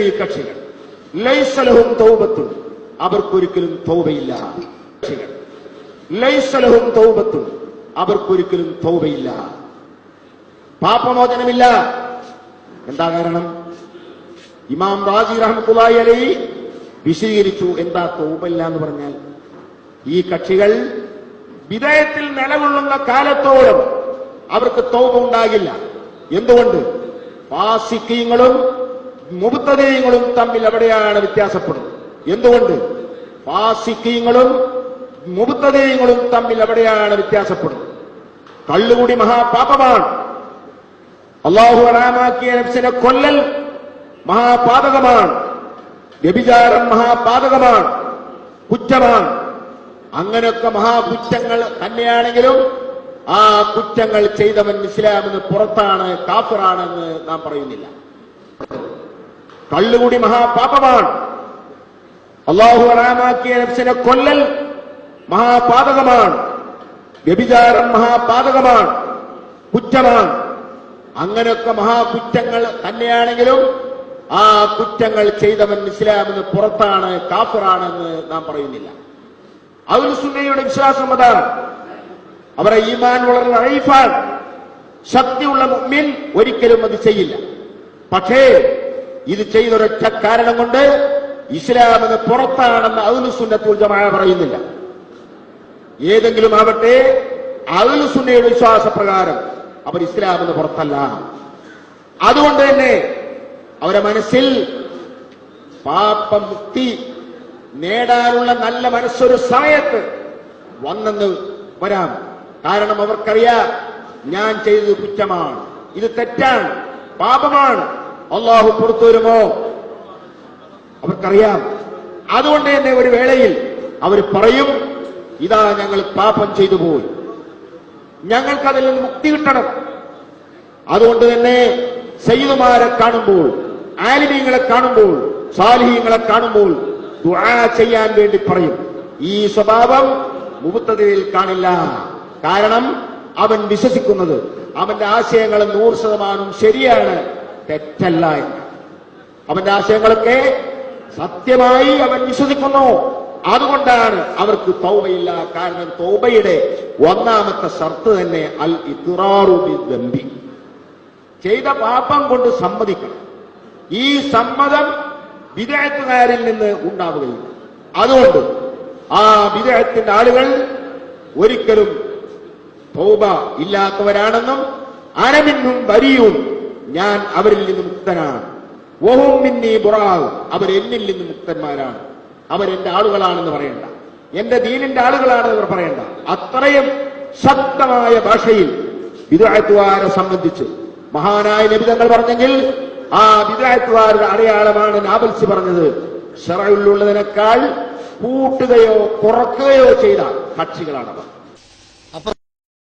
ഈ കക്ഷികൾ ലൈസ ലഹും തൗബത്തുൻ, അവർക്കൊരിക്കലും തൗബയില്ല. ലൈസ ലഹും തൗബത്തുൻ, അവർക്കൊരിക്കലും തൗബയില്ല, പാപമോചനമില്ല. എന്താ കാരണം? ഇമാം റാസി റഹ്മത്തുള്ളാഹി അലൈഹി വിശദീകരിച്ചു എന്താ തൗബയില്ല എന്ന് പറഞ്ഞാൽ. ഈ കക്ഷികൾ വിദയത്തിൽ നിലകൊള്ളുന്ന കാലത്തോളം അവർക്ക് തൗബ ഉണ്ടാകില്ല. എന്തുകൊണ്ട്? ഫാസിഖീങ്ങളും മുബ്തദീങ്ങളും തമ്മിൽ എവിടെയാണ് വ്യത്യാസപ്പെടുന്നത്? എന്തുകൊണ്ട്? ഫാസിഖീങ്ങളും മുബ്തദീങ്ങളും തമ്മിൽ എവിടെയാണ് വ്യത്യാസപ്പെടുന്നത്? കള്ളുകൂടി മഹാപാപമാണ്. അല്ലാഹു ഹറാമാക്കിയ നഫ്സിനെ കൊല്ലൽ മഹാപാതകമാണ്. വ്യഭിചാരം മഹാപാതകമാണ്, കുറ്റമാണ്. അങ്ങനെയൊക്കെ മഹാകുറ്റങ്ങൾ തന്നെയാണെങ്കിലും ആ കുറ്റങ്ങൾ ചെയ്തവൻ ഇസ്ലാമിന് പുറത്താണ്, കാഫിറാണെന്ന് നാം പറയുന്നില്ല. കള്ളുകൂടി മഹാപാപമാണ്. അല്ലാഹു ഹറാമാക്കിയ നഫ്സിനെ കൊല്ലൽ മഹാപാതകമാണ്. വ്യഭിചാരം മഹാപാതകമാണ്, കുറ്റമാണ്. അങ്ങനെയൊക്കെ മഹാകുറ്റങ്ങൾ തന്നെയാണെങ്കിലും ആ കുറ്റങ്ങൾ ചെയ്തവൻ ഇസ്ലാമിന് പുറത്താണ്, കാഫിറാണെന്ന് നാം പറയുന്നില്ല. അഹ്ലു സുന്നയുടെ വിശ്വാസം അതാണ്. അവരുടെ ഈമാൻ വളരെ ലൈഫാണ്. ശക്തിയുള്ള മുഅ്മിൻ ഒരിക്കലും അത് ചെയ്യില്ല. പക്ഷേ ഇത് ചെയ്തൊരൊറ്റ കാരണം കൊണ്ട് ഇസ്ലാമിന് പുറത്താണെന്ന് അഹ്ലു സുന്നത്തുൽ ജമാഅ പറയുന്നില്ല. ഏതെങ്കിലും ആവട്ടെ, അഹ്ലു സുന്നയുടെ വിശ്വാസപ്രകാരം അവർ ഇസ്ലാമിന് പുറത്തല്ല. അതുകൊണ്ട് തന്നെ അവരുടെ മനസ്സിൽ പാപമുക്തി നേടാനുള്ള നല്ല മനസ്സൊരു സമയത്ത് വന്നെന്ന് വരാം. കാരണം അവർക്കറിയാം ഞാൻ ചെയ്തത് കുറ്റമാണ്, ഇത് തെറ്റാണ്, പാപമാണ്, അല്ലാഹു പുറത്തു വരുമോ അവർക്കറിയാം. അതുകൊണ്ട് തന്നെ ഒരു വേളയിൽ അവർ പറയും, ഇതാ ഞങ്ങൾ പാപം ചെയ്തു പോയി, ഞങ്ങൾക്കതിൽ നിന്ന് മുക്തി കിട്ടണം. അതുകൊണ്ട് തന്നെ സയ്യിദുമാരെ കാണുമ്പോൾ, ആലിമീങ്ങളെ കാണുമ്പോൾ, സാലിഹീങ്ങളെ കാണുമ്പോൾ ദുആ ചെയ്യാൻ വേണ്ടി പറയും. ഈ സ്വഭാവം മുബ്തദിയിൽ കാണില്ല. കാരണം അവൻ വിശ്വസിക്കുന്നത് അവന്റെ ആശയങ്ങൾ 100% ശരിയാണ്, തെറ്റല്ല എന്ന്. അവന്റെ ആശയങ്ങളൊക്കെ സത്യമായി അവൻ വിശ്വസിക്കുന്നു. അതുകൊണ്ടാണ് അവർക്ക് തൗബയില്ല. കാരണം തൗബയുടെ ഒന്നാമത്തെ ഷർത്ത് തന്നെ അൽ ഇഖ്റാറു ബിദ്ദംബി, ചെയ്ത പാപം കൊണ്ട് സമ്മതിക്കണം. ഈ സമ്മതം ബിദ്അത്തുകാരിൽ നിന്ന് ഉണ്ടാവുകയില്ല. അതുകൊണ്ട് ആ ബിദ്അത്തിന്റെ ആളുകൾ ഒരിക്കലും തൗബ ഇല്ലാത്തവരാണെന്നും അനമിന്നും ബരിയും, ഞാൻ അവരിൽ നിന്ന് മുക്തനാണ്, വഹും മിന്നീ ബുറാഉ, അവർ എന്നിൽ നിന്ന് മുക്തന്മാരാണ്, അവരെന്റെ ആളുകളാണെന്ന് പറയണ്ട, എന്റെ ദീനിന്റെ ആളുകളാണെന്ന് അവർ പറയണ്ട. അത്രയും ശക്തമായ ഭാഷയിൽ ബിദ്അത്തുകാരെ സംബന്ധിച്ച് മഹാനായ നബി തങ്ങൾ പറഞ്ഞെങ്കിൽ ആ ബിദ്അത്തുകാരുടെ അടയാളമാണ് നാബൽസി പറഞ്ഞത്, ശറഉള്ളതിനേക്കാൾ കൂട്ടുകയോ കുറക്കുകയോ ചെയ്ത കക്ഷികളാണവർ.